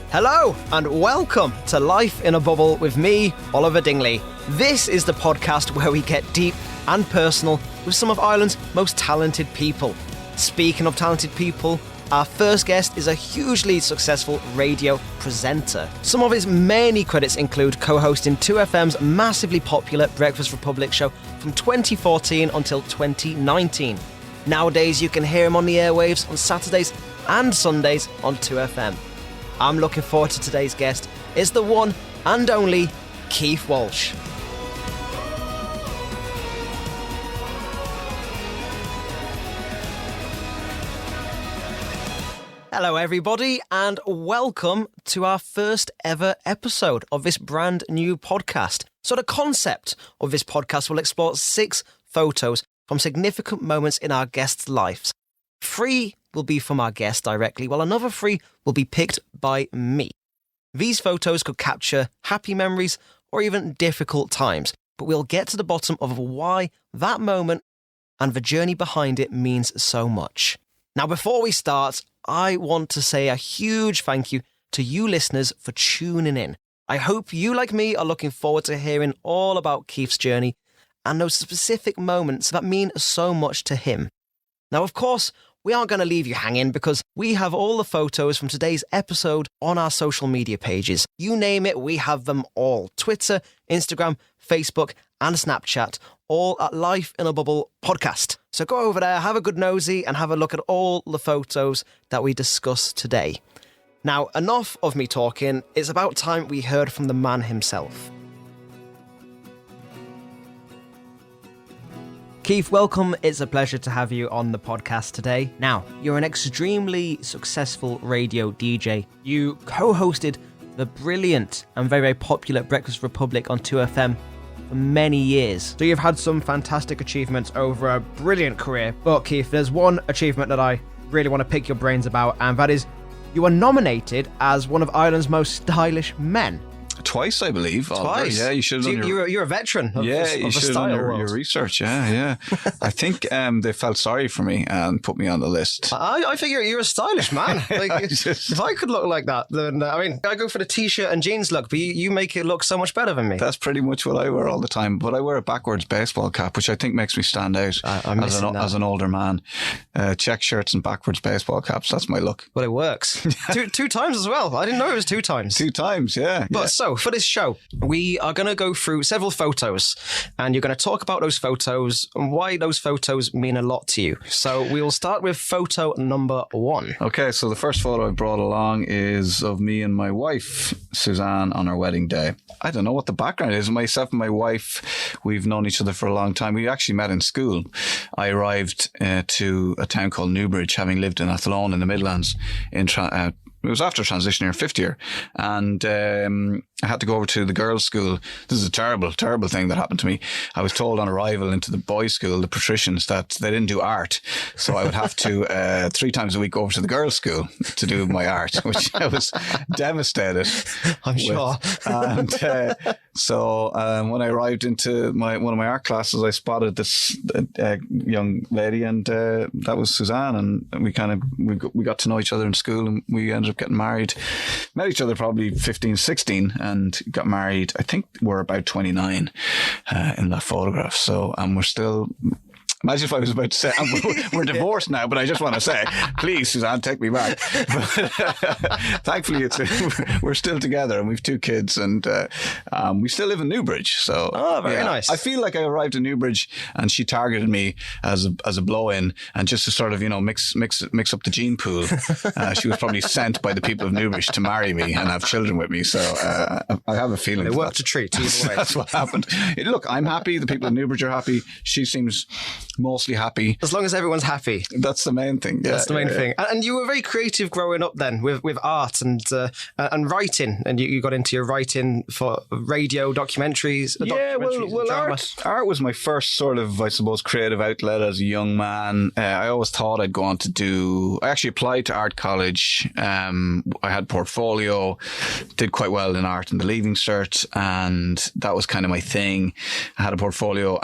Hello and welcome to Life in a Bubble with me, Oliver Dingley. This is the podcast where we get deep and personal with some of Ireland's most talented people. Speaking of talented people, our first guest is a hugely successful radio presenter. Some of his many credits include co-hosting 2FM's massively popular Breakfast Republic show from 2014 until 2019. Nowadays, you can hear him on the airwaves on Saturdays and Sundays on 2FM. I'm looking forward to today's guest. It's the one and only Keith Walsh. Hello everybody and welcome to our first ever episode of this brand new podcast. So the concept of this podcast will explore 6 photos from significant moments in our guests' lives. 3 will be from our guest directly, while another 3 will be picked by me. These photos could capture happy memories or even difficult times, but we'll get to the bottom of why that moment and the journey behind it means so much. Now, before we start, I want to say a huge thank you to you listeners for tuning in. I hope you, like me, are looking forward to hearing all about Keith's journey and those specific moments that mean so much to him. Now, of course, we aren't going to leave you hanging because we have all the photos from today's episode on our social media pages. You name it, we have them all. Twitter, Instagram, Facebook, and Snapchat, all at Life in a Bubble podcast. So go over there, have a good nosy, and have a look at all the photos that we discuss today. Now, enough of me talking. It's about time we heard from the man himself. Keith, welcome. It's a pleasure to have you on the podcast today. Now, you're an extremely successful radio DJ. You co-hosted the brilliant and very, very popular Breakfast Republic on 2FM for many years. So you've had some fantastic achievements over a brilliant career. But Keith, there's one achievement that I really want to pick your brains about, and that is you were nominated as one of Ireland's most stylish men. Twice, I believe. Twice? Oliver. Yeah, you should have done you're a veteran of you the should have style done world. your research. Yeah. I think they felt sorry for me and put me on the list. I figure you're a stylish man. Like, if I could look like that, then I go for the t-shirt and jeans look, but you make it look so much better than me. That's pretty much what I wear all the time. But I wear a backwards baseball cap, which I think makes me stand out as an older man. Check shirts and backwards baseball caps. That's my look. Well, it works. two times as well. I didn't know it was 2 times. 2 times, yeah. But so, for this show, we are going to go through several photos and you're going to talk about those photos and why those photos mean a lot to you. So we will start with photo number 1. Okay, so the first photo I brought along is of me and my wife, Suzanne, on our wedding day. I don't know what the background is. Myself and my wife, we've known each other for a long time. We actually met in school. I arrived to a town called Newbridge, having lived in Athlone in the Midlands it was after transition year, 5th year. And I had to go over to the girls' school. This is a terrible, terrible thing that happened to me. I was told on arrival into the boys' school, the patricians, that they didn't do art. So I would have to 3 times a week go over to the girls' school to do my art, which I was devastated. I'm sure. And so when I arrived into one of my art classes, I spotted this young lady, and that was Suzanne. And we got to know each other in school, and we ended up getting married. Met each other probably 15, 16 and got married. I think we're about 29 in that photograph. So, and we're still... Imagine if I was about to say, we're divorced now, but I just want to say, please, Suzanne, take me back. But, thankfully, we're still together and we've 2 kids, and we still live in Newbridge. So, very nice. I feel like I arrived in Newbridge and she targeted me as a blow-in, and just to sort of, mix up the gene pool. She was probably sent by the people of Newbridge to marry me and have children with me. So I have a feeling they worked a treat either way. That's what happened. Look, I'm happy. The people of Newbridge are happy. She seems mostly happy. As long as everyone's happy. That's the main thing. Yeah, that's the main thing. And you were very creative growing up then with art and writing. And you got into your writing for radio, documentaries. Art was my first sort of, I suppose, creative outlet as a young man. I always thought I'd go on to I actually applied to art college. I had portfolio, did quite well in art in the Leaving Cert, and that was kind of my thing. I had a portfolio.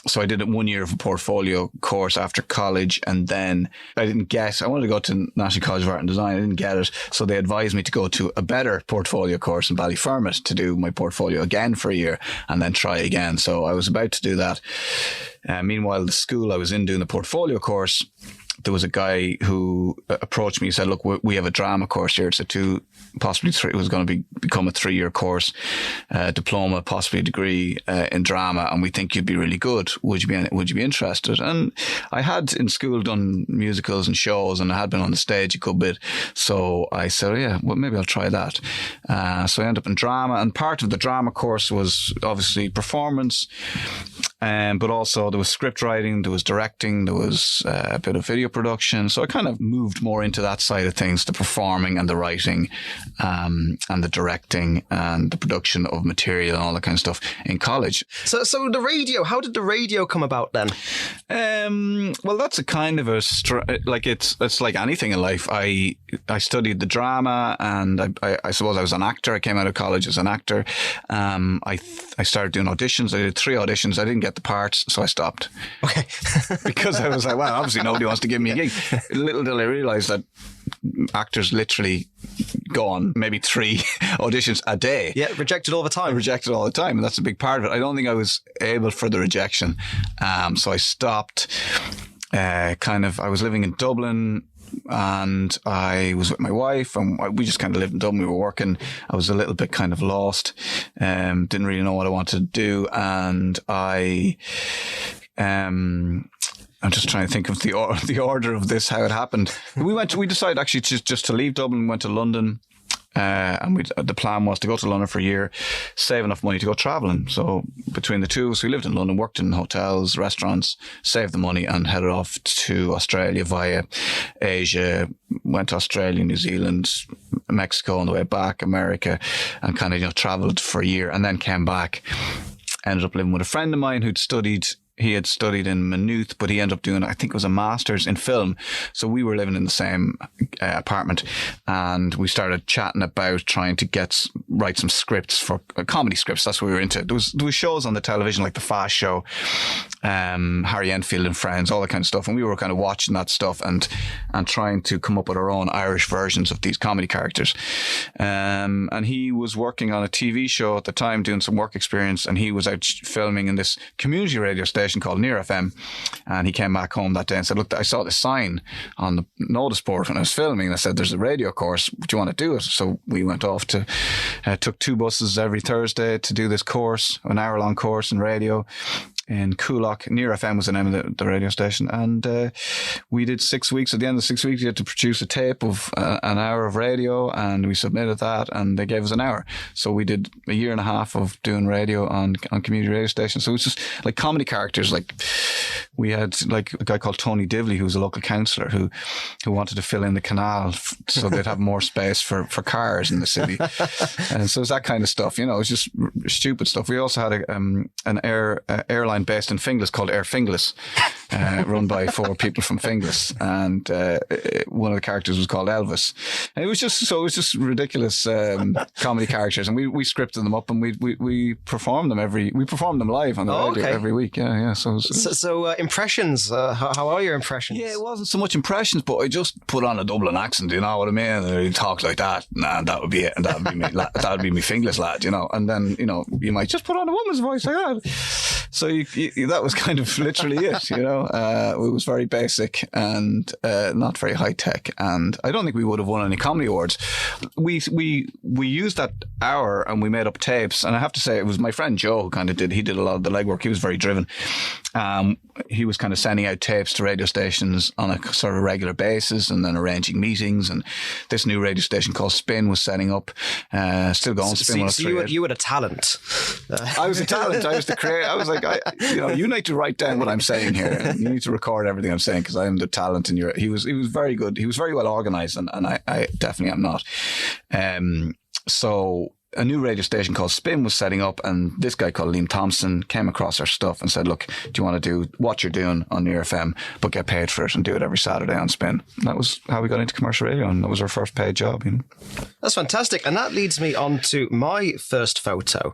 So I did 1 year of a portfolio course after college, and then I wanted to go to National College of Art and Design. I didn't get it. So they advised me to go to a better portfolio course in Ballyfermot to do my portfolio again for a year and then try again. So I was about to do that. Meanwhile, the school I was in doing the portfolio course, there was a guy who approached me and said, look, we have a drama course here. It's possibly three. It was going to become a 3-year course, diploma, possibly a degree in drama, and we think you'd be really good. Would you be interested? And I had in school done musicals and shows, and I had been on the stage a good bit. So I said, yeah, well, maybe I'll try that. So I ended up in drama, and part of the drama course was obviously performance, but also there was script writing, there was directing, there was a bit of video production. So I kind of moved more into that side of things, the performing and the writing, and the directing and the production of material and all that kind of stuff in college. So the radio, how did the radio come about then? Well, that's a kind of it's like anything in life. I studied the drama, and I suppose I was an actor. I came out of college as an actor. I started doing auditions. I did 3 auditions. I didn't get the parts, so I stopped. Okay. Because I was like, well, obviously nobody wants to give me a gig. Little did I realise that actors literally go on maybe 3 auditions a day. Yeah, rejected all the time. Rejected all the time, and that's a big part of it. I don't think I was able for the rejection. So I stopped. I was living in Dublin, and I was with my wife, and we just kind of lived in Dublin. We were working. I was a little bit kind of lost. Didn't really know what I wanted to do, and I'm just trying to think of the order of this, how it happened. We decided actually just to leave Dublin, went to London. And the plan was to go to London for a year, save enough money to go travelling. So between the two of us, we lived in London, worked in hotels, restaurants, saved the money and headed off to Australia via Asia, went to Australia, New Zealand, Mexico on the way back, America, and kind of, travelled for a year and then came back. Ended up living with a friend of mine he had studied in Maynooth, but he ended up doing, I think it was a master's in film. So we were living in the same apartment, and we started chatting about trying to write some scripts for comedy scripts. That's what we were into. There was shows on the television like The Fast Show, Harry Enfield and Friends, all that kind of stuff. And we were kind of watching that stuff and trying to come up with our own Irish versions of these comedy characters. And he was working on a TV show at the time, doing some work experience, and he was out filming in this community radio station called Near FM, and he came back home that day and said, look, I saw this sign on the notice board when I was filming, and I said, there's a radio course, do you want to do it? So we went off took 2 buses every Thursday to do this course, an hour-long course in radio in Coolock. Near FM was the name of the radio station, and we did 6 weeks. At the end of 6 weeks, you had to produce a tape of an hour of radio, and we submitted that, and they gave us an hour. So we did a year and a half of doing radio on community radio stations. So it was just like comedy characters. Like we had like a guy called Tony Divley, who was a local councillor who wanted to fill in the canal so they'd have more space for cars in the city. And so it's that kind of stuff, it's just stupid stuff. We also had an airline based in Finglas called Air Finglas, run by 4 people from Finglas, and one of the characters was called Elvis. And it was just ridiculous comedy characters, and we scripted them up, and we performed them live on the radio every week. Yeah. So impressions. How are your impressions? Yeah, it wasn't so much impressions, but I just put on a Dublin accent. You know what I mean? And he'd talk like that. Nah, that would be it, and that would be me. That would be me Finglas lad. And then you might just put on a woman's voice like that. So that was kind of literally it. It was very basic and not very high tech. And I don't think we would have won any comedy awards. We used that hour and we made up tapes. And I have to say, it was my friend Joe who kind of did a lot of the legwork. He was very driven. He was kind of sending out tapes to radio stations on a sort of regular basis, and then arranging meetings. And this new radio station called Spin was setting up, still going. Spin. So you had a talent. I was a talent. I was the creator. I was like, you need to write down what I'm saying here, and you need to record everything I'm saying, because I am the talent. And he was very good. He was very well organized, and I definitely am not. So a new radio station called Spin was setting up, and this guy called Liam Thompson came across our stuff and said, look, do you want to do what you're doing on Near FM, but get paid for it and do it every Saturday on Spin? And that was how we got into commercial radio, and that was our first paid job. That's fantastic. And that leads me on to my first photo.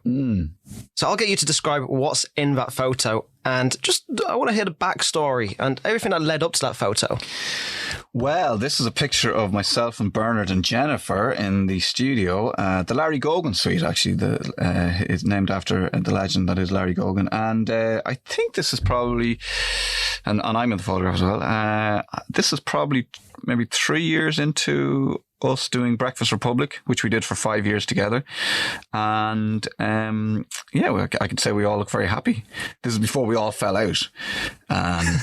So I'll get you to describe what's in that photo And just, I want to hear the backstory and everything that led up to that photo. Well, this is a picture of myself and Bernard and Jennifer in the studio, the Larry Gogan suite, actually. It's named after the legend that is Larry Gogan. And I think this is probably, and I'm in the photograph as well, this is probably maybe 3 years into us doing Breakfast Republic, which we did for 5 years together. And I can say we all look very happy. This is before we all fell out and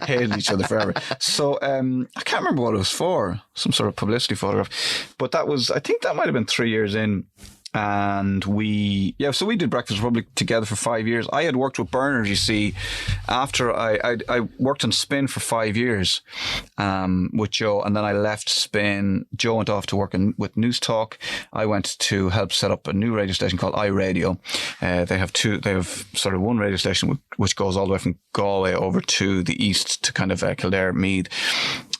hated each other forever. So I can't remember what it was for, some sort of publicity photograph. But I think that might have been 3 years in. And so we did Breakfast Republic together for 5 years. I had worked with Bernard, you see, after I worked on Spin for 5 years with Joe, and then I left Spin. Joe went off to work with News Talk. I went to help set up a new radio station called iRadio. They have sort of one radio station which goes all the way from Galway over to the east to kind of Kildare, Meath.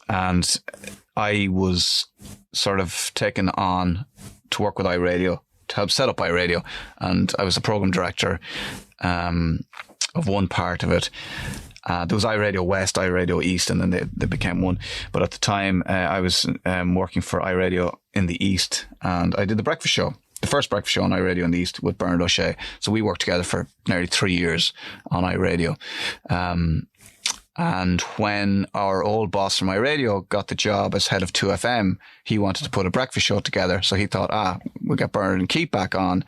And I was sort of taken on to work with iRadio, to help set up iRadio, and I was the program director of one part of it. There was iRadio West, iRadio East, and then they became one. But at the time, I was working for iRadio in the East, and I did the breakfast show, the first breakfast show on iRadio in the East with Bernard O'Shea. So we worked together for nearly 3 years on iRadio. And when our old boss from iRadio got the job as head of 2FM, he wanted to put a breakfast show together. So he thought, we'll get Bernard and Keith back on,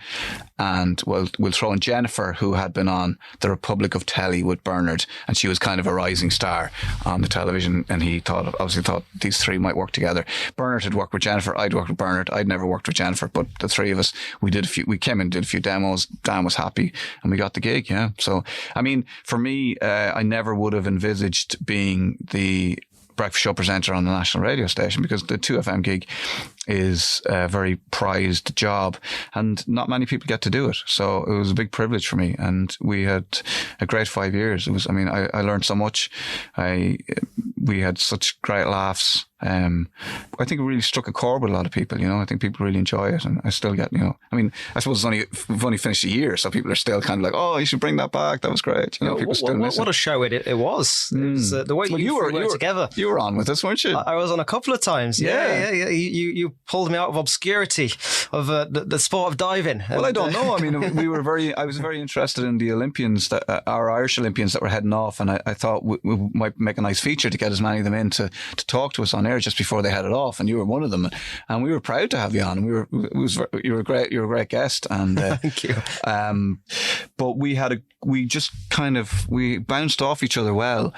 and we'll throw in Jennifer, who had been on the Republic of Telly with Bernard, and she was kind of a rising star on the television. And he obviously thought these three might work together. Bernard had worked with Jennifer. I'd worked with Bernard. I'd never worked with Jennifer, but the three of us, we came in and did a few demos. Dan was happy, and we got the gig. Yeah. So, I mean, for me, I never would have envisaged being the breakfast show presenter on the national radio station, because the 2FM gig is a very prized job and not many people get to do it. So it was a big privilege for me, and we had a great 5 years. I learned so much. We had such great laughs. I think it really struck a chord with a lot of people, I think people really enjoy it, and I still get, I suppose we've only finished a year, so people are still kind of like, oh, you should bring that back. That was great. People still miss it. What a show it was. It was the way you were together. You were on with us, weren't you? I was on a couple of times. Yeah. You pulled me out of obscurity of the sport of diving. Well, I don't know. I mean, I was very interested in the Olympians, our Irish Olympians that were heading off, and I thought we might make a nice feature to get as many of them in to talk to us on air just before they headed off, and you were one of them, and we were proud to have you on. You were a great guest, and thank you. But we bounced off each other well,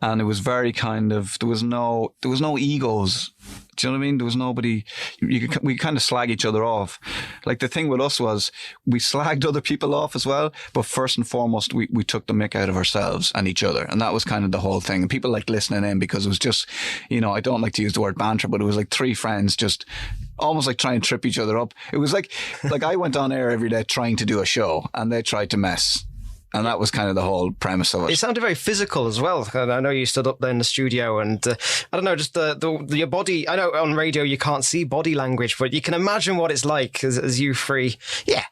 and it was very kind of, there was no egos. Do you know what I mean? There was nobody, we kind of slag each other off. Like, the thing with us was we slagged other people off as well, but first and foremost, we took the mick out of ourselves and each other. And that was kind of the whole thing. And people liked listening in, because it was just, I don't like to use the word banter, but it was like three friends just almost like trying to trip each other up. It was like I went on air every day trying to do a show, and they tried to mess. And that was kind of the whole premise of it. It sounded very physical as well. I know you stood up there in the studio, and I don't know, just your body. I know on radio you can't see body language, but you can imagine what it's like as you three,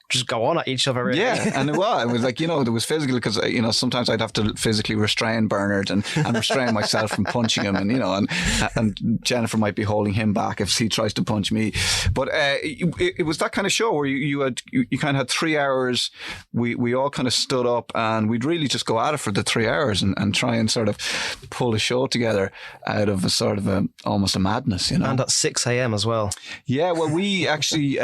just go on at each other. Really. Yeah, and it was like, there was physical, because sometimes I'd have to physically restrain Bernard and restrain myself from punching him, and Jennifer might be holding him back if he tries to punch me. But it was that kind of show where you kind of had 3 hours. We all kind of stood up, and we'd really just go at it for the 3 hours and try and sort of pull a show together out of a sort of almost a madness, And at 6 a.m. as well. Yeah, well, we actually,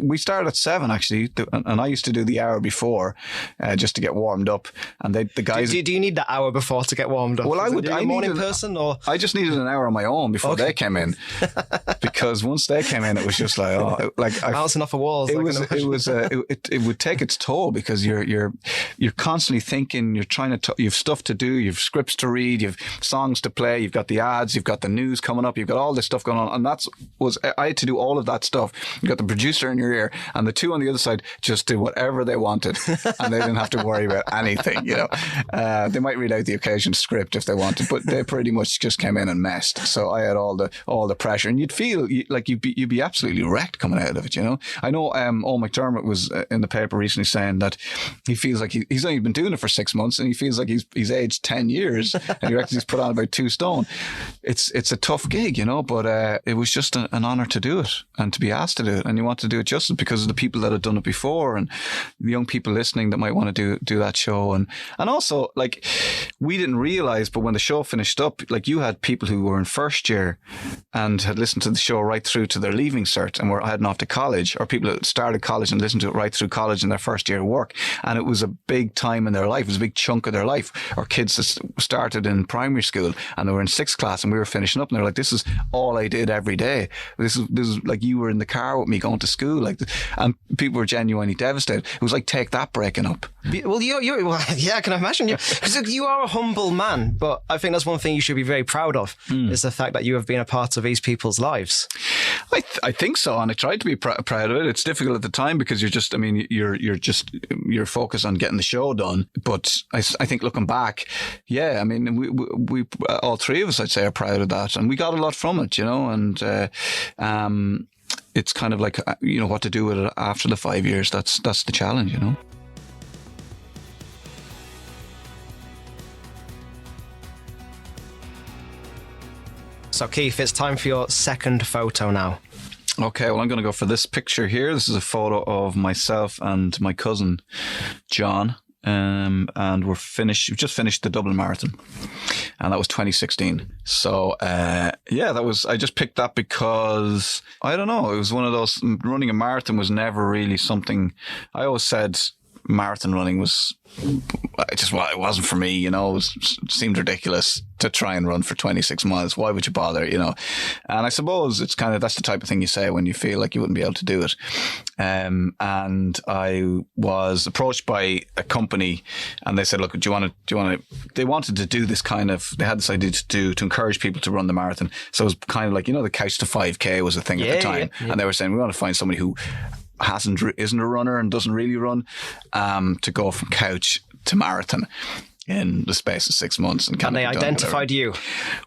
we started at 7 actually, and I used to do the hour before just to get warmed up. And the guys... Do you need that hour before to get warmed up? Well, Are you a morning person, or...? I just needed an hour on my own before they came in. Because once they came in, it was just like, bouncing off the walls. It would take its toll, because you're constantly thinking, you're trying to, you've stuff to do, you've scripts to read, you've songs to play, you've got the ads, you've got the news coming up, you've got all this stuff going on. And I had to do all of that stuff. You got the producer in your ear, and the two on the other side just did whatever they wanted, and they didn't have to worry about anything, They might read out the occasion script if they wanted, but they pretty much just came in and messed. So I had all the pressure, and you'd feel like you'd be absolutely wrecked coming out of it, I know Owen McDermott was in the paper recently saying that he feels like he's only been doing it for 6 months, and he feels like he's aged 10 years, and he reckons he's put on about 2 stone. It's a tough gig, but it was just an honor to do it and to be asked to do it, and you want to do it justice because of the people that have done it before and the young people listening that might want to do that show. And also, like, we didn't realize, but when the show finished up, like, you had people who were in first year and had listened to the show right through to their leaving cert and were heading off to college, or people that started college and listened to it right through college in their first year of work. And it was a big time in their life. It was a big chunk of their life. Or kids that started in primary school and they were in 6th class and we were finishing up, and they're like, this is all I did every day. This is like, you were in the car with me going to school, like, and people were genuinely devastated. It was like Take That breaking up. Well, yeah, I can imagine. Because you are a humble man, but I think that's one thing you should be very proud of, is the fact that you have been a part of these people's lives. I think so, and I tried to be proud of it. It's difficult at the time because you're focused on getting the show done. But I think looking back, yeah, I mean, we all 3 of us, I'd say, are proud of that, and we got a lot from it, and it's kind of like, what to do with it after the 5 years. That's the challenge, So, Keith, it's time for your second photo now. Okay, well, I'm going to go for this picture here. This is a photo of myself and my cousin, John. And we've just finished the Dublin Marathon, and that was 2016. So, I just picked that because, I don't know, it was one of those, running a marathon was never really something. I always said marathon running was it wasn't for me, it seemed ridiculous to try and run for 26 miles. Why would you bother, And I suppose it's kind of, that's the type of thing you say when you feel like you wouldn't be able to do it. And I was approached by a company and they said, look, do you want to, they wanted to do this kind of, they had this idea to encourage people to run the marathon. So it was kind of like, the Couch to 5K was a thing at the time. Yeah. And they were saying, we want to find somebody who isn't a runner and doesn't really run, to go from couch to marathon in the space of 6 months. And they identified you.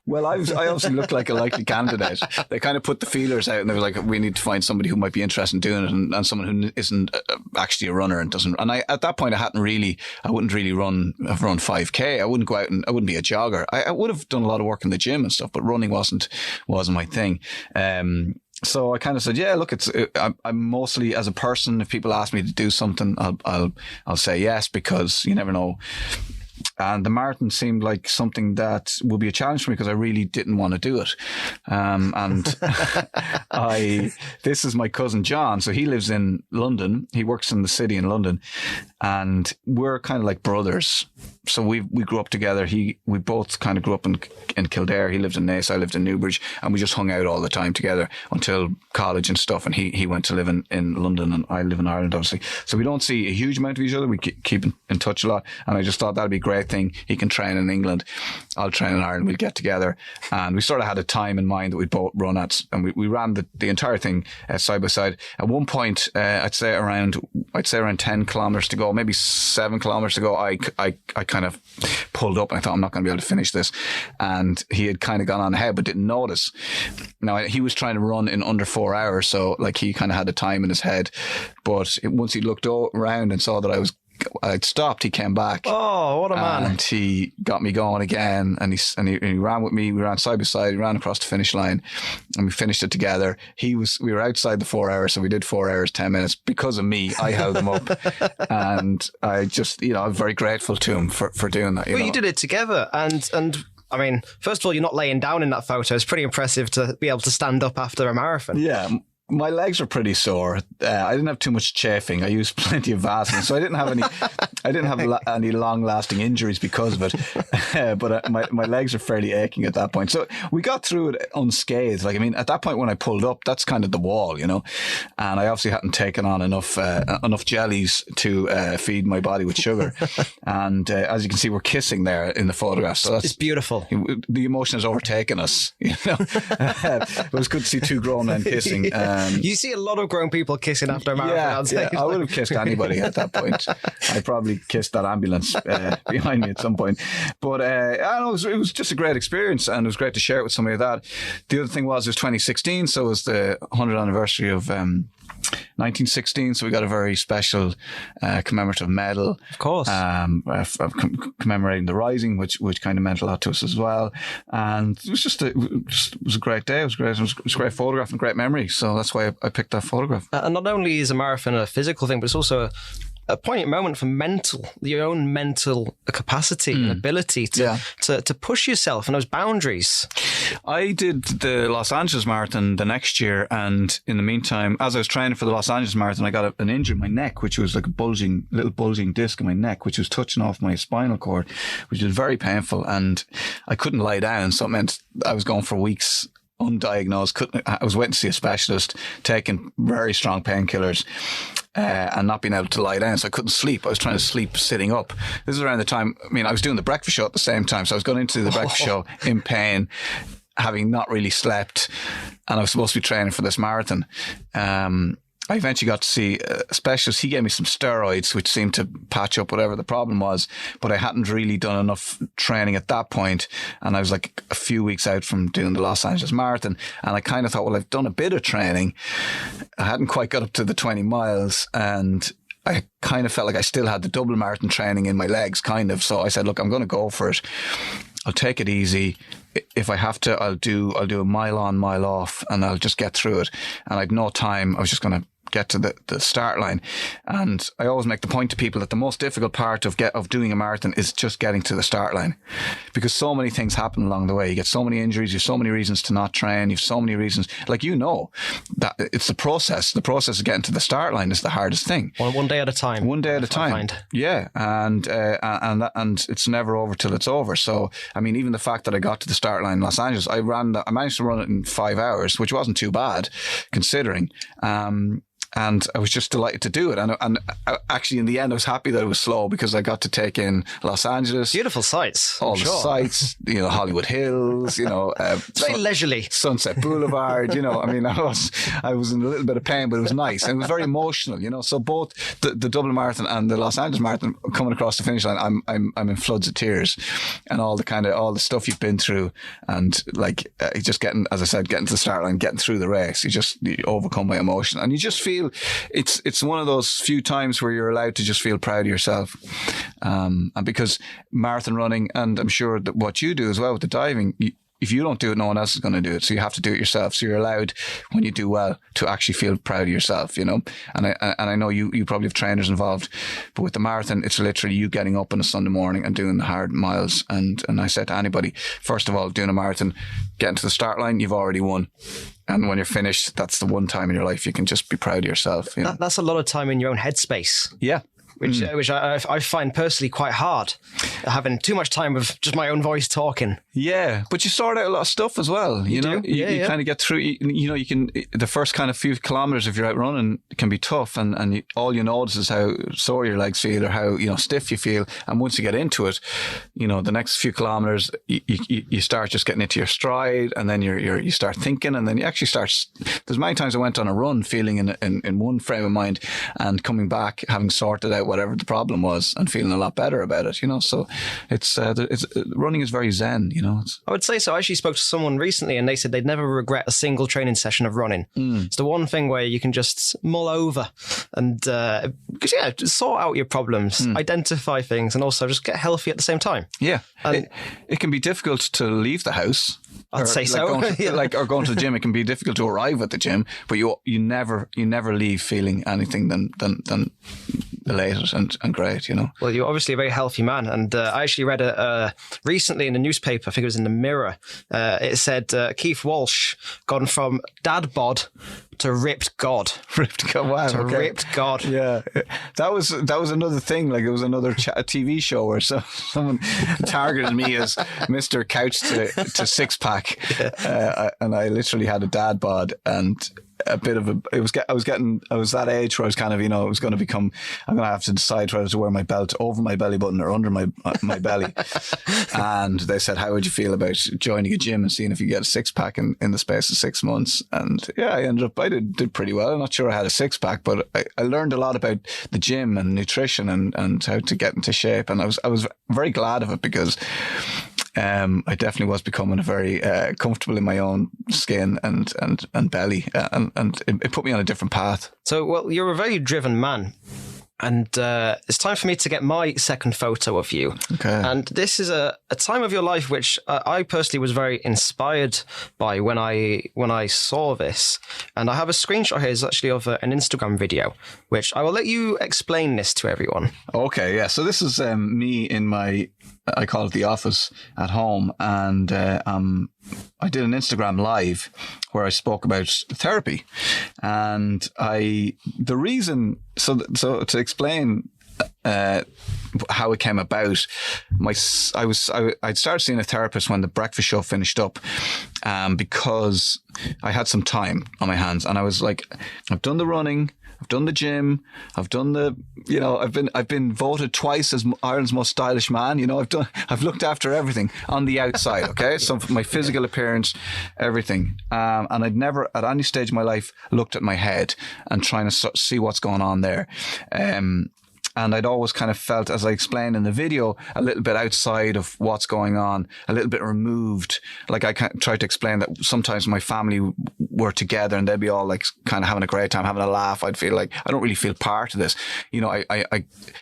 Well, I obviously looked like a likely candidate. They kind of put the feelers out and they were like, we need to find somebody who might be interested in doing it, and someone who isn't actually a runner and doesn't. And at that point, I wouldn't really run 5K. I wouldn't go out and I wouldn't be a jogger. I would have done a lot of work in the gym and stuff, but running wasn't my thing. So I kind of said, yeah, look, I'm mostly, as a person, if people ask me to do something, I'll say yes, because you never know. And the marathon seemed like something that would be a challenge for me because I really didn't want to do it. And this is my cousin John. So he lives in London. He works in the city in London, and we're kind of like brothers. So we grew up together. We both kind of grew up in Kildare. He lived in Naas, I lived in Newbridge, and we just hung out all the time together until college and stuff. And he went to live in London, and I live in Ireland, obviously. So we don't see a huge amount of each other. We keep in touch a lot. And I just thought that'd be a great thing. He can train in England. I'll train in Ireland. We'll get together. And we sort of had a time in mind that we'd both run at. And we ran the entire thing side by side. At one point, I'd say around 10 kilometers to go, maybe 7 kilometers to go, I kind of pulled up and I thought, I'm not going to be able to finish this. And he had kind of gone on ahead but didn't notice. Now, he was trying to run in under 4 hours, so like he kind of had the time in his head. But once he looked around and saw that I'd stopped, he came back. Oh, what a man. And he got me going again, and he ran with me. We ran side by side, we ran across the finish line, and we finished it together. We were outside the 4 hours, so we did 4 hours, 10 minutes. Because of me, I held him up. And I just, I'm very grateful to him for doing that. You did it together, and I mean, first of all, you're not laying down in that photo. It's pretty impressive to be able to stand up after a marathon. Yeah. My legs were pretty sore. I didn't have too much chafing. I used plenty of Vaseline, so I didn't have any long-lasting injuries because of it. But my legs are fairly aching at that point. So we got through it unscathed. Like, I mean, at that point when I pulled up, that's kind of the wall, And I obviously hadn't taken on enough jellies to feed my body with sugar. And as you can see, we're kissing there in the photograph. So it's beautiful. The emotion has overtaken us. It was good to see two grown men kissing. You see a lot of grown people kissing after a marathon. Yeah, I would have kissed anybody at that point. I probably kissed that ambulance behind me at some point. But I don't know, it was just a great experience, and it was great to share it with somebody like that. The other thing was, it was 2016, so it was the 100th anniversary of 1916, so we got a very special commemorative medal, of course, commemorating the Rising, which kind of meant a lot to us as well. And it was just it was a great day. It was great. It was a great photograph and great memory. So that's why I picked that photograph. And not only is a marathon a physical thing, but it's also a poignant moment for your own mental capacity and ability to push yourself and those boundaries. I did the Los Angeles Marathon the next year, and in the meantime, as I was training for the Los Angeles Marathon, I got an injury in my neck, which was like a little bulging disc in my neck, which was touching off my spinal cord, which was very painful, and I couldn't lie down, so it meant I was going for weeks undiagnosed. I was waiting to see a specialist, taking very strong painkillers, and not being able to lie down, so I couldn't sleep. I was trying to sleep sitting up. This is around the time, I was doing the breakfast show at the same time, so I was going into the breakfast show in pain, having not really slept, and I was supposed to be training for this marathon. I eventually got to see a specialist. He gave me some steroids, which seemed to patch up whatever the problem was, but I hadn't really done enough training at that point, and I was like a few weeks out from doing the Los Angeles Marathon, and I kind of thought, well, I've done a bit of training. I hadn't quite got up to the 20 miles, and I kind of felt like I still had the double marathon training in my legs, kind of. So I said, look, I'm going to go for it. I'll take it easy. If I have to, I'll do a mile on, mile off, and I'll just get through it. And I'd no time. I was just going to get to the start line. And I always make the point to people that the most difficult part of doing a marathon is just getting to the start line, because so many things happen along the way. You get so many injuries, you have so many reasons to not train, you have so many reasons, like, that it's the process of getting to the start line is the hardest thing. One day at a time. One day at a time. Yeah. And it's never over till it's over. So, even the fact that I got to the start line in Los Angeles, I managed to run it in 5 hours, which wasn't too bad considering. And I was just delighted to do it. And actually, in the end, I was happy that it was slow, because I got to take in Los Angeles. Beautiful sights. All the sights, Hollywood Hills, it's very leisurely. Sunset Boulevard, I was in a little bit of pain, but it was nice. And it was very emotional, So both the Dublin Marathon and the Los Angeles Marathon, coming across the finish line, I'm in floods of tears, and all the stuff you've been through, and just getting to the start line, getting through the race, you overcome by emotion, and you just feel it's one of those few times where you're allowed to just feel proud of yourself, and because marathon running, and I'm sure that what you do as well with the diving, if you don't do it, no one else is going to do it. So you have to do it yourself. So you're allowed, when you do well, to actually feel proud of yourself, And I know you probably have trainers involved, but with the marathon, it's literally you getting up on a Sunday morning and doing the hard miles. And I said to anybody, first of all, doing a marathon, getting to the start line, you've already won. And when you're finished, that's the one time in your life you can just be proud of yourself. That's a lot of time in your own headspace. Yeah. Which I find personally quite hard, having too much time with just my own voice talking. Yeah, but you sort out a lot of stuff as well. You kind of get through. You can, the first kind of few kilometers, if you're out running, can be tough, and all you notice is how sore your legs feel, or how stiff you feel. And once you get into it, the next few kilometers, you start just getting into your stride, and then you start thinking, and then you actually start. There's many times I went on a run feeling in one frame of mind, and coming back having sorted out whatever the problem was and feeling a lot better about it, So it's running is very zen, I would say so. I actually spoke to someone recently, and they said they'd never regret a single training session of running. It's the one thing where you can just mull over and just sort out your problems, identify things, and also just get healthy at the same time. Yeah, and it can be difficult to leave the house. I'd say so. Or going to the gym, it can be difficult to arrive at the gym, but you never leave feeling anything than elated and great, Well, you're obviously a very healthy man, and I actually read recently in the newspaper, I think it was in the Mirror, it said Keith Walsh gone from dad bod to ripped god. Ripped god, wow. Ripped god. Yeah. That was another thing, like it was another TV show where someone targeted me as Mr. Couch to six pack, and I literally had a dad bod, and a bit of a. I was that age where I was kind of, it was going to become. I'm going to have to decide whether to wear my belt over my belly button or under my belly. And they said, "How would you feel about joining a gym and seeing if you get a six pack in the space of 6 months?" And yeah, I did pretty well. I'm not sure I had a six pack, but I learned a lot about the gym and nutrition and how to get into shape. And I was very glad of it because I definitely was becoming very comfortable in my own skin and belly, and it put me on a different path. So, well, you're a very driven man. And it's time for me to get my second photo of you. Okay. And this is a time of your life which I personally was very inspired by when I saw this. And I have a screenshot here. It's actually of an Instagram video, which I will let you explain this to everyone. Okay, yeah. So this is me in my, I call it the office at home. And I did an Instagram live where I spoke about therapy. And the reason, so to explain how it came about, I'd started seeing a therapist when the breakfast show finished up, because I had some time on my hands, and I was like, I've done the running, I've done the gym, I've done I've been voted twice as Ireland's most stylish man. I've looked after everything on the outside. Okay, so my physical appearance, everything, and I'd never at any stage of my life looked at my head and trying to see what's going on there. And I'd always kind of felt, as I explained in the video, a little bit outside of what's going on, a little bit removed. Like I tried to explain that sometimes my family were together and they'd be all like kind of having a great time, having a laugh. I'd feel like I don't really feel part of this. It'd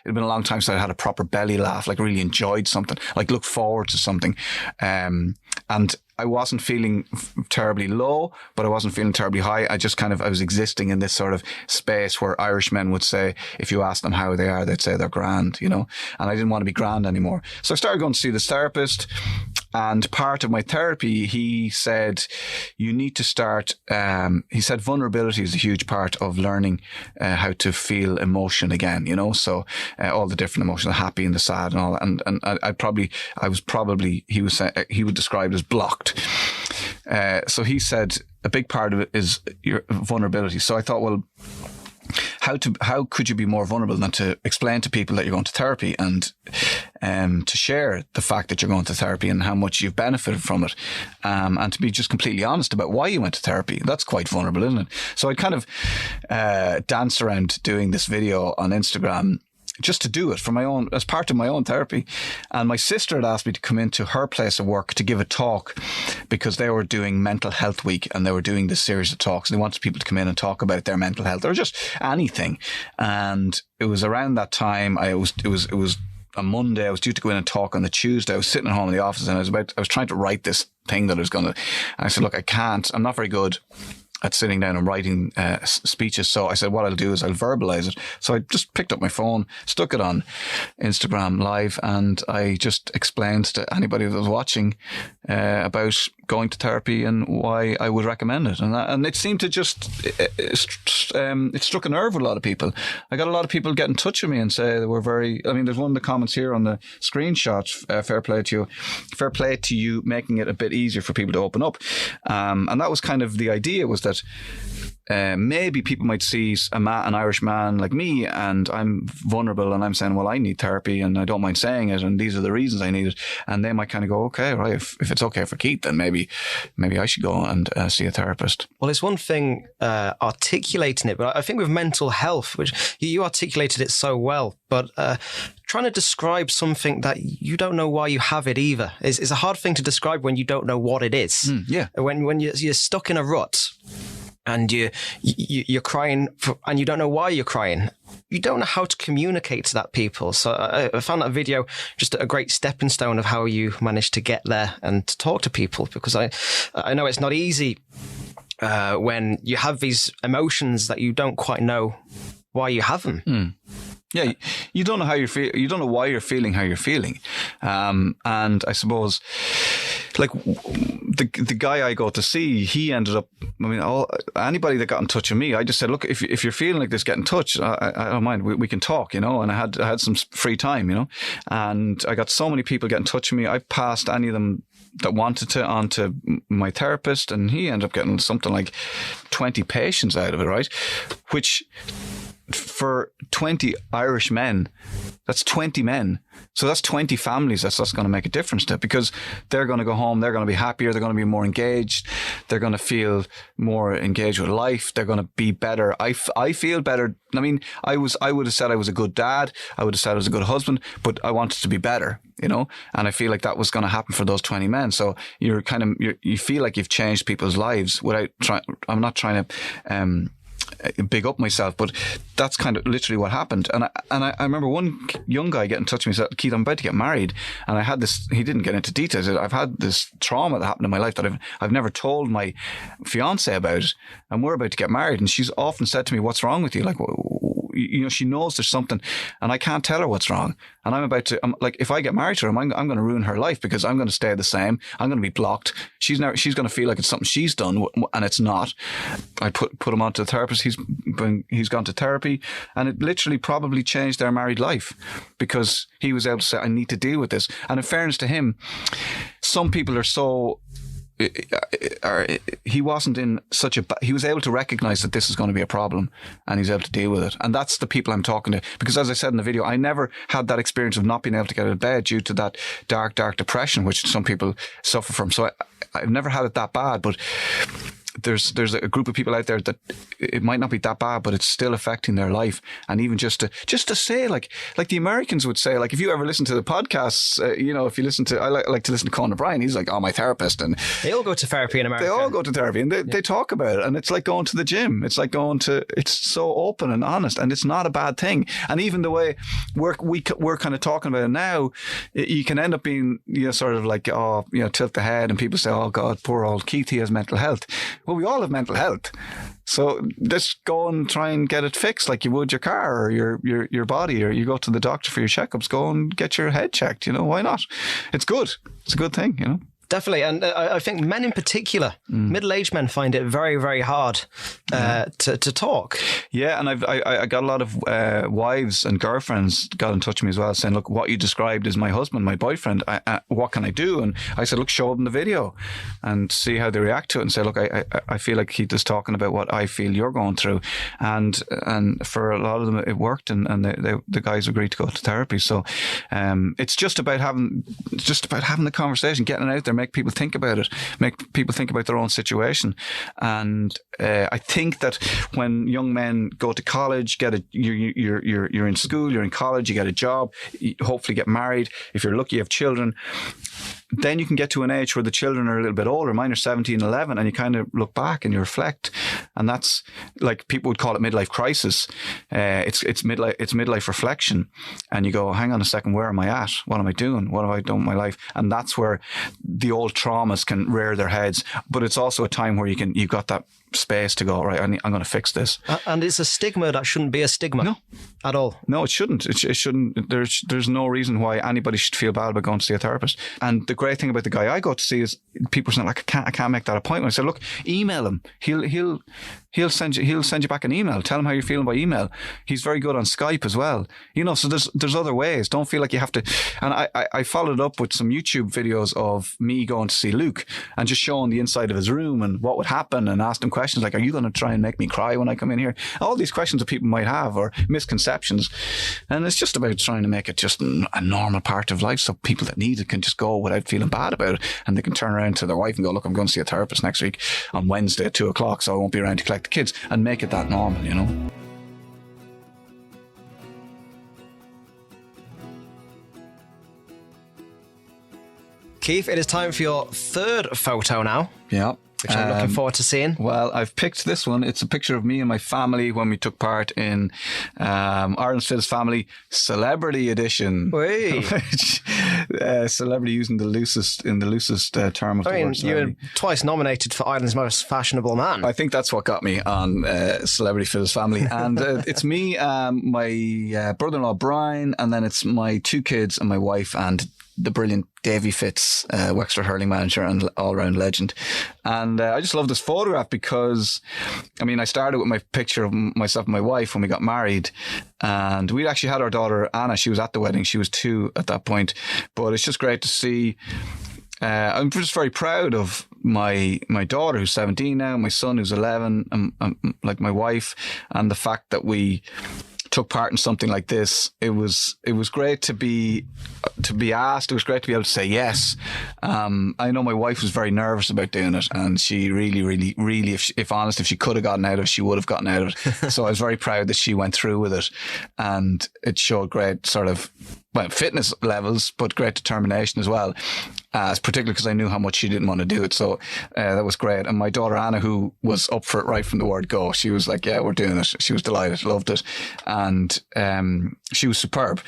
been a long time since I had a proper belly laugh, like really enjoyed something, like looked forward to something. And I wasn't feeling terribly low, but I wasn't feeling terribly high. I was existing in this sort of space where Irishmen would say, if you ask them how they are, they'd say they're grand, and I didn't want to be grand anymore. So I started going to see this therapist, and part of my therapy, he said, you need to start, he said vulnerability is a huge part of learning how to feel emotion again, so all the different emotions, the happy and the sad and all that. And he would describe it as blocked. So he said a big part of it is your vulnerability. So I thought, well, how could you be more vulnerable than to explain to people that you're going to therapy and to share the fact that you're going to therapy and how much you've benefited from it, and to be just completely honest about why you went to therapy. That's quite vulnerable, isn't it? So I kind of danced around doing this video on Instagram just to do it as part of my own therapy. And my sister had asked me to come into her place of work to give a talk because they were doing Mental Health Week and they were doing this series of talks. And they wanted people to come in and talk about their mental health or just anything. And it was around that time. It was a Monday. I was due to go in and talk on the Tuesday. I was sitting at home in the office and I was trying to write this thing that I was going to, and I said, look, I can't. I'm not very good at sitting down and writing speeches. So I said, what I'll do is I'll verbalize it. So I just picked up my phone, stuck it on Instagram Live, and I just explained to anybody that was watching about going to therapy and why I would recommend it. And it seemed to just, it struck a nerve with a lot of people. I got a lot of people get in touch with me and say they were there's one of the comments here on the screenshots, fair play to you making it a bit easier for people to open up. And that was kind of the idea, was that maybe people might see an Irish man like me and I'm vulnerable and I'm saying, well, I need therapy and I don't mind saying it and these are the reasons I need it. And they might kind of go, okay, right, if it's okay for Keith, then maybe I should go and see a therapist. Well, it's one thing articulating it, but I think with mental health, which you articulated it so well, but trying to describe something that you don't know why you have it either is a hard thing to describe when you don't know what it is. Yeah. When you're stuck in a rut and you're crying and you don't know why you're crying, you don't know how to communicate to that people. So I found that video just a great stepping stone of how you managed to get there and to talk to people, because I know it's not easy when you have these emotions that you don't quite know why you have them. Yeah, you don't know how you feel. You don't know why you're feeling how you're feeling, and I suppose, like the guy I go to see, he ended up. I mean, anybody that got in touch with me, I just said, look, if you're feeling like this, get in touch. I don't mind. We can talk, you know. And I had some free time, you know, and I got so many people get in touch with me. I passed any of them that wanted to onto my therapist, and he ended up getting something like 20 patients out of it, right? Which, for 20 Irish men, that's 20 men. So that's 20 families that's going to make a difference to, because they're going to go home, they're going to be happier, they're going to be more engaged, they're going to feel more engaged with life, they're going to be better. I feel better. I mean, I would have said I was a good dad, I would have said I was a good husband, but I wanted to be better, you know, and I feel like that was going to happen for those 20 men. So you feel like you've changed people's lives without trying. I'm not trying to big up myself, but that's kind of literally what happened. And I remember one young guy getting in touch with me and said, Keith, I'm about to get married. And I had this, he didn't get into details. I've had this trauma that happened in my life that I've never told my fiance about, and we're about to get married. And she's often said to me, what's wrong with you? Like, you know, she knows there's something, and I can't tell her what's wrong. And I'm like, if I get married to her, I'm going to ruin her life, because I'm going to stay the same. I'm going to be blocked. She's going to feel like it's something she's done, and it's not. I put him onto the therapist. He's gone to therapy, and it literally probably changed their married life, because he was able to say, I need to deal with this. And in fairness to him, some people are so, he wasn't in such a, he was able to recognize that this is going to be a problem, and he's able to deal with it. And that's the people I'm talking to, because as I said in the video, I never had that experience of not being able to get out of bed due to that dark depression, which some people suffer from. So I've never had it that bad, but there's a group of people out there that it might not be that bad, but it's still affecting their life. And even just to say, like the Americans would say, like, if you ever listen to the podcasts, you know, if you listen to, I like to listen to Conan O'Brien, he's like, oh, my therapist. And they all go to therapy in America. They all go to therapy, and they talk about it. And it's like going to the gym. It's like it's so open and honest, and it's not a bad thing. And even the way we're kind of talking about it now, you can end up being, you know, sort of like, oh, you know, tilt the head, and people say, oh God, poor old Keith, he has mental health. Well, we all have mental health. So just go and try and get it fixed like you would your car or your body, or you go to the doctor for your checkups. Go and get your head checked. You know, why not? It's good. It's a good thing, you know. Definitely. And I think men in particular, middle-aged men, find it very, very hard to talk. Yeah, and I got a lot of wives and girlfriends got in touch with me as well, saying, look, what you described is my husband, my boyfriend. What can I do? And I said, look, show them the video and see how they react to it, and say, look, I feel like Keith is talking about what I feel you're going through. And for a lot of them, it worked, and the guys agreed to go to therapy. So it's just about having the conversation, getting it out there, make people think about it, make people think about their own situation. And I think that when young men go to college, you're in school, you're in college, you get a job, you hopefully get married. If you're lucky, you have children. Then you can get to an age where the children are a little bit older. Mine are 17, 11, and you kind of look back and you reflect. And that's, like, people would call it midlife crisis. It's midlife reflection. And you go, hang on a second, where am I at? What am I doing? What have I done with my life? And that's where the old traumas can rear their heads. But it's also a time where you've got that space to go, right, I'm going to fix this. And it's a stigma that shouldn't be a stigma. No. At all. No, it shouldn't. It shouldn't. There's no reason why anybody should feel bad about going to see a therapist. And the great thing about the guy I go to see is people saying, like, I can't make that appointment. I said, look, email him. He'll send you back an email. Tell him how you're feeling by email. He's very good on Skype as well. You know, so there's other ways. Don't feel like you have to. And I followed up with some YouTube videos of me going to see Luke and just showing the inside of his room and what would happen, and asked him questions like, are you going to try and make me cry when I come in here? All these questions that people might have, or misconceptions. And it's just about trying to make it just a normal part of life, so people that need it can just go without feeling bad about it, and they can turn around to their wife and go, look, I'm going to see a therapist next week on Wednesday at 2:00, so I won't be around to collect the kids, and make it that normal, you know. Keith, it is time for your third photo now. Yeah. which I'm looking forward to seeing. Well, I've picked this one. It's a picture of me and my family when we took part in Ireland's Fittest Family Celebrity Edition. Which, celebrity using the loosest term of the word. You were twice nominated for Ireland's Most Fashionable Man. I think that's what got me on Celebrity Fittest Family. And it's me, my brother-in-law Brian, and then it's my 2 kids and my wife and the brilliant Davy Fitz, Wexford hurling manager and all-round legend. And I just love this photograph because, I started with my picture of myself and my wife when we got married, and we'd actually had our daughter Anna. She was at the wedding. She was 2 at that point. But it's just great to see. I'm just very proud of my daughter, who's 17 now, my son, who's 11, like my wife, and the fact that we took part in something like this. It was great to be asked. It was great to be able to say yes. I know my wife was very nervous about doing it, and she really, if honest, if she could have gotten out of it, she would have gotten out of it. So I was very proud that she went through with it, and it showed great sort of fitness levels, but great determination as well. Particularly because I knew how much she didn't want to do it. So that was great. And my daughter Anna, who was up for it right from the word go, she was like, yeah, we're doing it. She was delighted, loved it. And she was superb.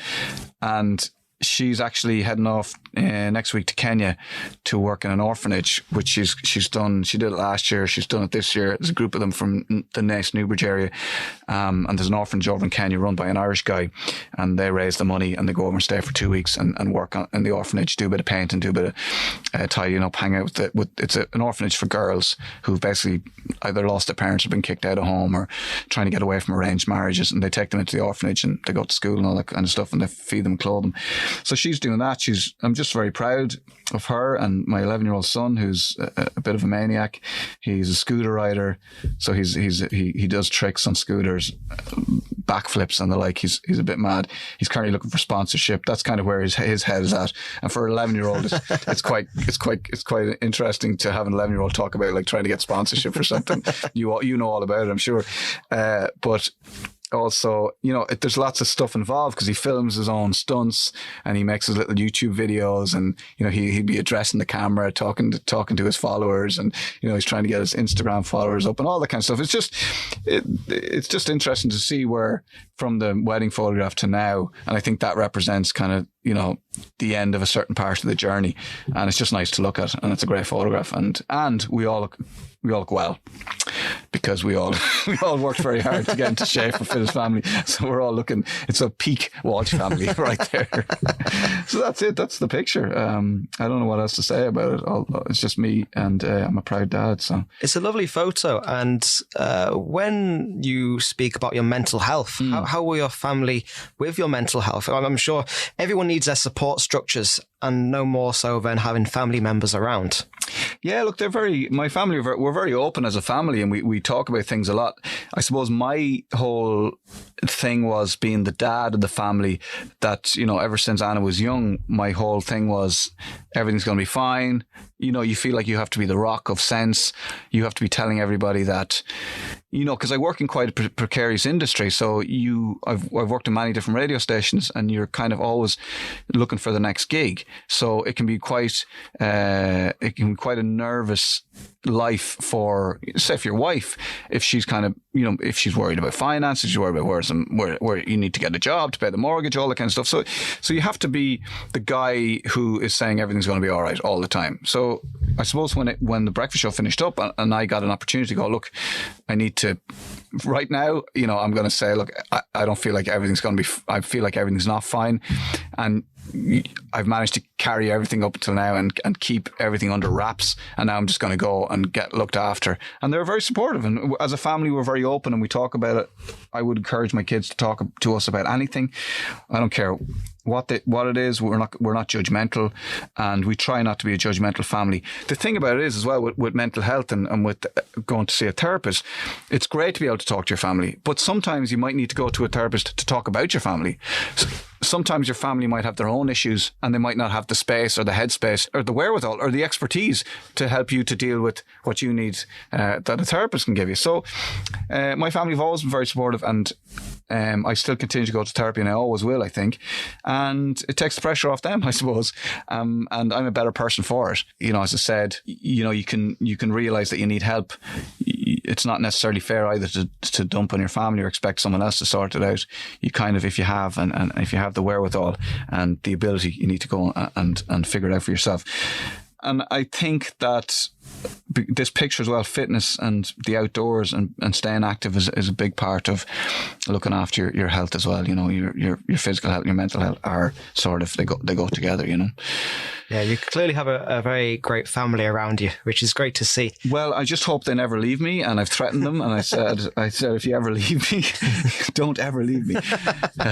And she's actually heading off next week to Kenya to work in an orphanage, which she's done. She did it last year. She's done it this year. There's a group of them from the Naas Newbridge area. And there's an orphanage over in Kenya run by an Irish guy. And they raise the money and they go over and stay for 2 weeks and work in the orphanage, do a bit of painting, do a bit of tidying up, hang out it's an orphanage for girls who've basically either lost their parents or been kicked out of home or trying to get away from arranged marriages. And they take them into the orphanage and they go to school and all that kind of stuff, and they feed them, clothe them. So she's doing that. I'm just very proud of her and my 11-year-old son, who's a bit of a maniac. He's a scooter rider, so he does tricks on scooters, backflips and the like. He's a bit mad. He's currently looking for sponsorship. That's kind of where his head is at. And for an 11-year-old, it's quite interesting to have an 11-year-old talk about like trying to get sponsorship for something. You know all about it, I'm sure. But also, there's lots of stuff involved because he films his own stunts and he makes his little YouTube videos, and he'd be addressing the camera, talking to his followers, and he's trying to get his Instagram followers up and all that kind of stuff. It's just interesting to see where from the wedding photograph to now, and I think that represents kind of the end of a certain part of the journey, and it's just nice to look at, and it's a great photograph, and we all look well because we all worked very hard to get into shape for Fittest Family, so we're all looking. It's a peak Walsh family right there. So that's it. That's the picture. I don't know what else to say about it. It's just me, and I'm a proud dad. So it's a lovely photo. And when you speak about your mental health, how were your family with your mental health? I'm sure everyone needs their support structures, and no more so than having family members around. Yeah, look, my family, we're very open as a family, and we talk about things a lot. I suppose my whole thing was being the dad of the family that, ever since Anna was young, my whole thing was everything's going to be fine. You feel like you have to be the rock of sense. You have to be telling everybody that, because I work in quite a precarious industry. So I've worked in many different radio stations, and you're kind of always looking for the next gig. So it can be quite a nervous life for, say, if your wife, if she's kind of, if she's worried about finances, she's worried about where you need to get a job to pay the mortgage, all that kind of stuff. So you have to be the guy who is saying everything's going to be all right all the time. So I suppose when the breakfast show finished up and I got an opportunity to go, look, I need to, right now, I'm going to say, look, I don't feel like everything's going to be, I feel like everything's not fine. And I've managed to carry everything up until now and keep everything under wraps. And now I'm just going to go and get looked after. And they're very supportive. And as a family, we're very open and we talk about it. I would encourage my kids to talk to us about anything. I don't care what it is. We're not judgmental, and we try not to be a judgmental family. The thing about it is as well with mental health and with going to see a therapist, it's great to be able to talk to your family, but sometimes you might need to go to a therapist to talk about your family. Sometimes your family might have their own issues and they might not have the space or the headspace or the wherewithal or the expertise to help you to deal with what you need that a therapist can give you. So my family have always been very supportive, and I still continue to go to therapy, and I always will, I think. And it takes the pressure off them, I suppose. And I'm a better person for it. You know, as I said, you know, you can realize that you need help. It's not necessarily fair either to dump on your family or expect someone else to sort it out. You kind of, if you have, and if you have the wherewithal and the ability, you need to go and figure it out for yourself. And I think that this picture as well, fitness and the outdoors and staying active is a big part of looking after your health as well. You know, your physical health and your mental health are sort of, they go together, you know. Yeah, you clearly have a very great family around you, which is great to see. Well, I just hope they never leave me, and I've threatened them, and I said, if you ever leave me, don't ever leave me.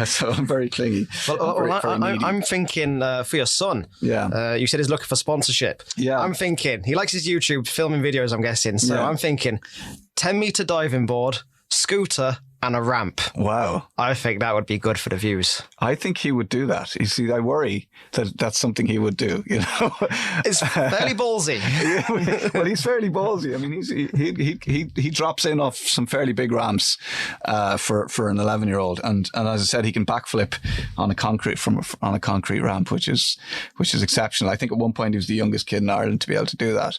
So I'm very clingy. Well, I'm thinking for your son. Yeah. You said he's looking for sponsorship. Yeah. I'm thinking he likes his YouTube filming videos, I'm guessing. So Yeah. I'm thinking 10-meter diving board, scooter, and a ramp. Wow. I think that would be good for the views. I think he would do that. You see, I worry that that's something he would do, you know. It's fairly ballsy. Well, he's fairly ballsy. I mean, he drops in off some fairly big ramps for an 11-year-old, and as I said, he can backflip on a concrete ramp, which is exceptional. I think at one point he was the youngest kid in Ireland to be able to do that,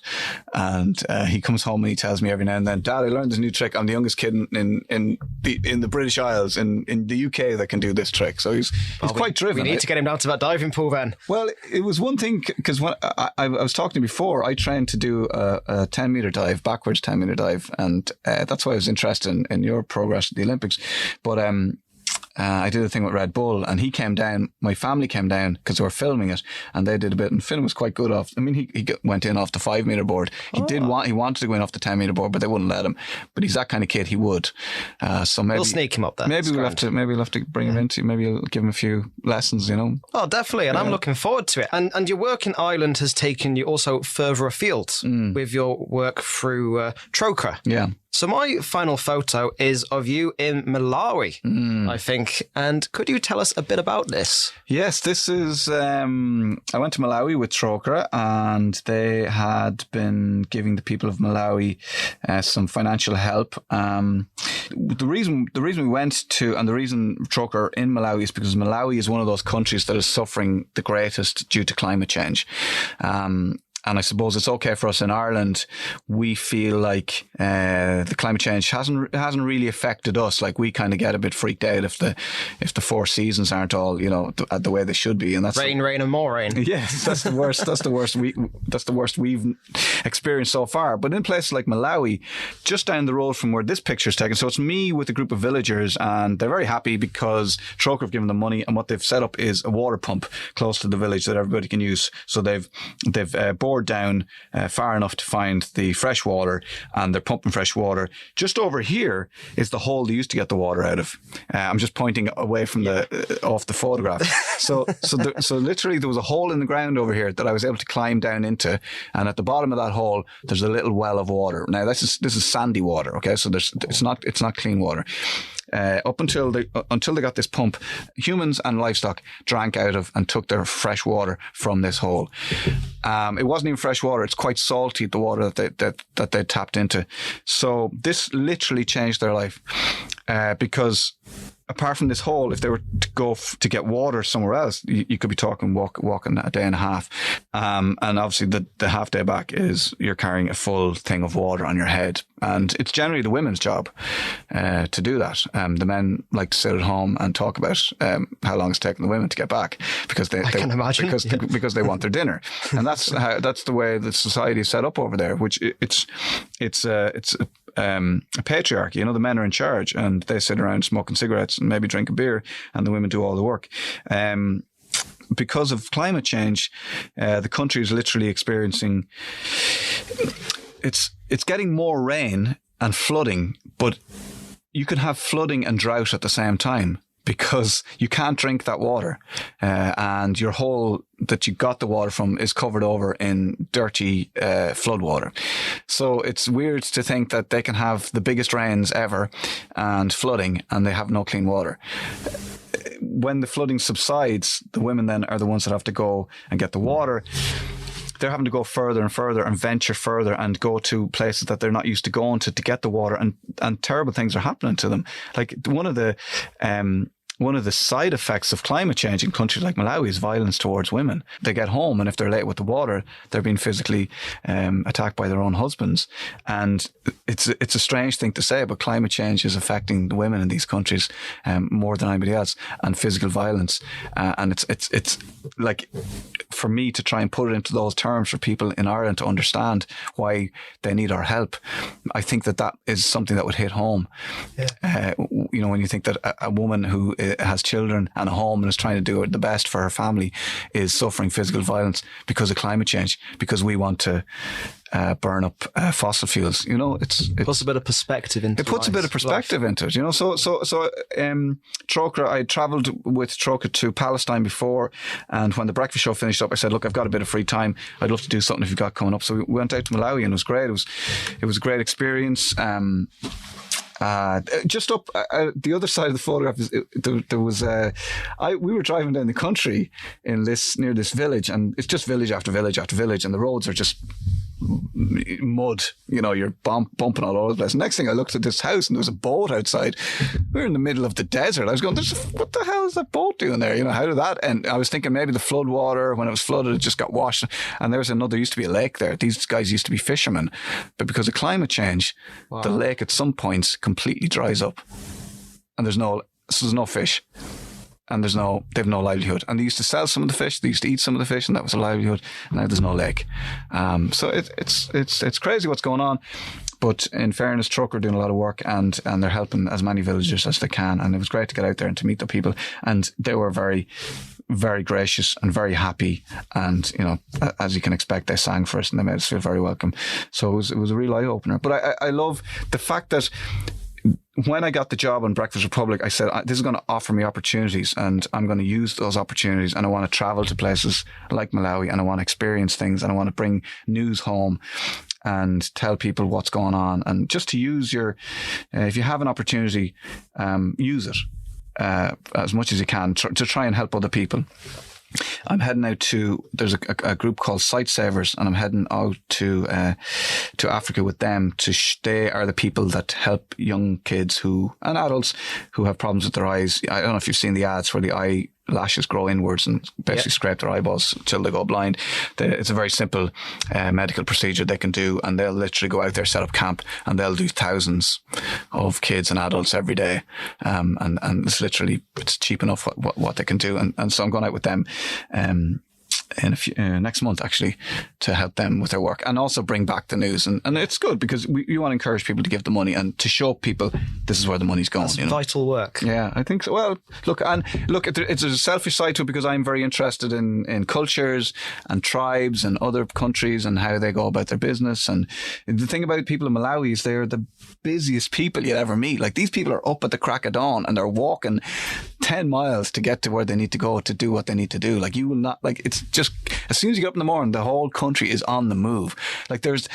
and he comes home and he tells me every now and then, "Dad, I learned this new trick. I'm the youngest kid in the British Isles in the UK that can do this trick." So he's quite driven. We need to get him down to that diving pool then. Well, it was one thing, because when I was talking to you before, I trained to do a 10-meter dive, backwards 10-meter dive, and that's why I was interested in your progress at the Olympics. But I did a thing with Red Bull, and he came down. My family came down because they were filming it, and they did a bit. And Finn was quite good off. I mean, he went in off the 5-meter board. He wanted to go in off the 10-meter board, but they wouldn't let him. But he's that kind of kid. He would. So maybe we'll sneak him up there. Maybe we'll have to bring him into. Maybe we'll give him a few lessons. You know. Oh, definitely, and I'm looking forward to it. And your work in Ireland has taken you also further afield with your work through Troca. Yeah. So my final photo is of you in Malawi, I think. And could you tell us a bit about this? Yes, this is... I went to Malawi with Troca, and they had been giving the people of Malawi some financial help. The reason we went to, and the reason Troca in Malawi, is because Malawi is one of those countries that is suffering the greatest due to climate change. And I suppose it's okay for us in Ireland. We feel like the climate change hasn't really affected us. Like, we kind of get a bit freaked out if the 4 seasons aren't all, you know, the way they should be. And that's rain, and more rain. Yes, that's the worst. That's the worst we've experienced so far. But in places like Malawi, just down the road from where this picture is taken, so it's me with a group of villagers, and they're very happy because Troca have given them money, and what they've set up is a water pump close to the village that everybody can use. So they've bored down far enough to find the fresh water, and they're pumping fresh water. Just over here is the hole they used to get the water out of. I'm just pointing away from off the photograph. So literally there was a hole in the ground over here that I was able to climb down into, and at the bottom of that hole there's a little well of water. Now this is sandy water, okay? So it's not clean water. Up until they got this pump, humans and livestock drank out of and took their fresh water from this hole. It wasn't even fresh water; it's quite salty, the water that they tapped into. So this literally changed their life, because apart from this hole, if they were to go to get water somewhere else, you could be talking walking a day and a half. And obviously the half day back is you're carrying a full thing of water on your head. And it's generally the women's job to do that. The men like to sit at home and talk about how long it's taken the women to get back, because they can imagine. because they want their dinner. And that's the way the society is set up over there, which it's a patriarchy. You know, the men are in charge and they sit around smoking cigarettes and maybe drink a beer, and the women do all the work. Because of climate change, the country is literally experiencing, it's getting more rain and flooding, but you can have flooding and drought at the same time, because you can't drink that water, and your hole that you got the water from is covered over in dirty flood water. So it's weird to think that they can have the biggest rains ever and flooding, and they have no clean water. When the flooding subsides, the women then are the ones that have to go and get the water. they're having to go further and further and venture further and go to places that they're not used to going to get the water, and terrible things are happening to them. Like one of the side effects of climate change in countries like Malawi is violence towards women. They get home, and if they're late with the water, they're being physically attacked by their own husbands. And it's a strange thing to say, but climate change is affecting the women in these countries more than anybody else, and physical violence. And it's like, for me to try and put it into those terms for people in Ireland to understand why they need our help, I think that is something that would hit home. Yeah. When you think that a woman who has children and a home and is trying to do the best for her family is suffering physical violence because of climate change, because we want to burn up fossil fuels. It puts a bit of perspective into it. It puts a bit of perspective into it. So Trócaire, I travelled with Trócaire to Palestine before, and when the breakfast show finished up, I said, look, I've got a bit of free time. I'd love to do something if you've got coming up. So we went out to Malawi, and it was great. It was a great experience. Just up the other side of the photograph, there was we were driving down the country near this village, and it's just village after village after village, and the roads are just mud. You're bumping all over the place. Next thing, I looked at this house, and there was a boat outside. We were in the middle of the desert. I was going, what the hell is that boat doing there? How did that end? I was thinking maybe the flood water, when it was flooded, it just got washed. And there used to be a lake there. These guys used to be fishermen, but because of climate change, the lake at some points completely dries up, and there's no fish, and they've no livelihood. And they used to sell some of the fish, they used to eat some of the fish, and that was a livelihood. Now there's no lake. So it's crazy what's going on. But in fairness, Trócaire are doing a lot of work, and they're helping as many villagers as they can. And it was great to get out there and to meet the people. And they were very, very gracious and very happy. And, as you can expect, they sang for us and they made us feel very welcome. So it was a real eye opener. But I love the fact that when I got the job on Breakfast Republic, I said, this is going to offer me opportunities, and I'm going to use those opportunities, and I want to travel to places like Malawi, and I want to experience things, and I want to bring news home and tell people what's going on, and just to use if you have an opportunity, use it as much as you can to try and help other people. I'm heading out there's a group called Sight Savers, and I'm heading out to Africa with them. They are the people that help young kids and adults who have problems with their eyes. I don't know if you've seen the ads where the eyelashes grow inwards and basically scrape their eyeballs till they go blind. It's a very simple medical procedure they can do, and they'll literally go out there, set up camp, and they'll do thousands of kids and adults every day. And it's cheap enough what they can do. And so I'm going out with them next month, actually, to help them with their work and also bring back the news. And it's good because we want to encourage people to give the money and to show people this is where the money's going. That's vital work. Yeah, I think so. Well, look, it's a selfish side to it because I'm very interested in cultures and tribes and other countries and how they go about their business. And the thing about people in Malawi is they're the busiest people you'll ever meet. Like, these people are up at the crack of dawn and they're walking 10 miles to get to where they need to go to do what they need to do. Like, you will not, like, it's just, as soon as you get up in the morning, the whole country is on the move. Like, there's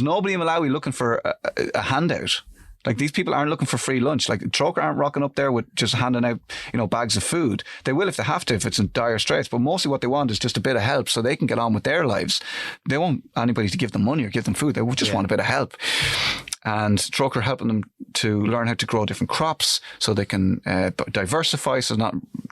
nobody in Malawi looking for a handout. Like, these people aren't looking for free lunch. Like, Trócaire aren't rocking up there with just handing out, bags of food. They will if they have to, if it's in dire straits. But mostly what they want is just a bit of help so they can get on with their lives. They won't anybody to give them money or give them food. They just want a bit of help. And Trócaire helping them to learn how to grow different crops so they can diversify. So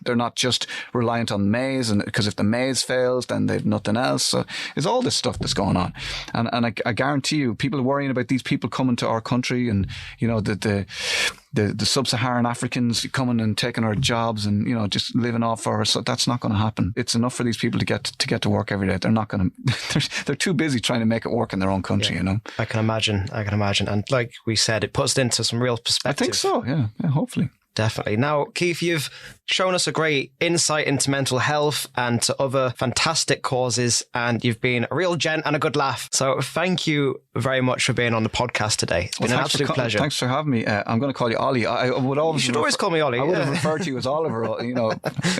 they're not just reliant on maize, and because if the maize fails, then they've nothing else. So it's all this stuff that's going on. And I guarantee you, people are worrying about these people coming to our country and, the sub-Saharan Africans coming and taking our jobs and, just living off our, so that's not going to happen. It's enough for these people to get to work every day. They're not going to, they're too busy trying to make it work in their own country, I can imagine. And like we said, it puts it into some real perspective. I think so, yeah, hopefully. Definitely. Now, Keith, you've shown us a great insight into mental health and to other fantastic causes, and you've been a real gent and a good laugh. So thank you very much for being on the podcast today. It's been an absolute pleasure. Thanks for having me. I'm going to call you Ollie. You should always call me Ollie. I would have referred to you as Oliver.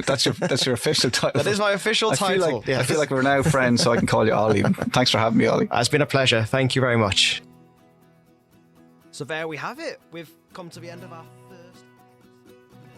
That's your official title. That is my official title. I feel like we're now friends, so I can call you Ollie. Thanks for having me, Ollie. It's been a pleasure. Thank you very much. So there we have it. We've come to the end of our first...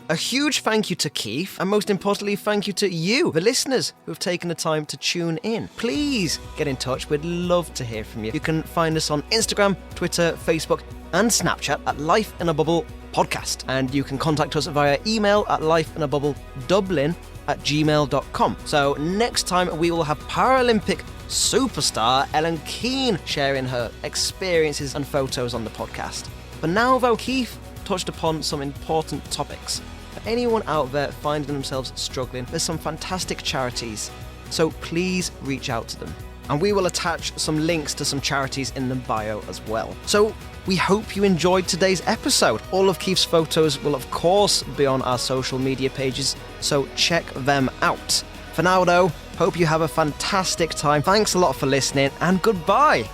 A huge thank you to Keith, and most importantly, thank you to you, the listeners, who have taken the time to tune in. Please get in touch. We'd love to hear from you. You can find us on Instagram, Twitter, Facebook, and Snapchat at Life in a Bubble Podcast. And you can contact us via email at lifeinabubbledublin@gmail.com. So next time we will have Paralympic superstar Ellen Keane sharing her experiences and photos on the podcast. But now, though, Keith touched upon some important topics. For anyone out there finding themselves struggling, there's some fantastic charities, so please reach out to them. And we will attach some links to some charities in the bio as well. So we hope you enjoyed today's episode. All of Keith's photos will of course be on our social media pages, so check them out. For now though, hope you have a fantastic time. Thanks a lot for listening, and goodbye.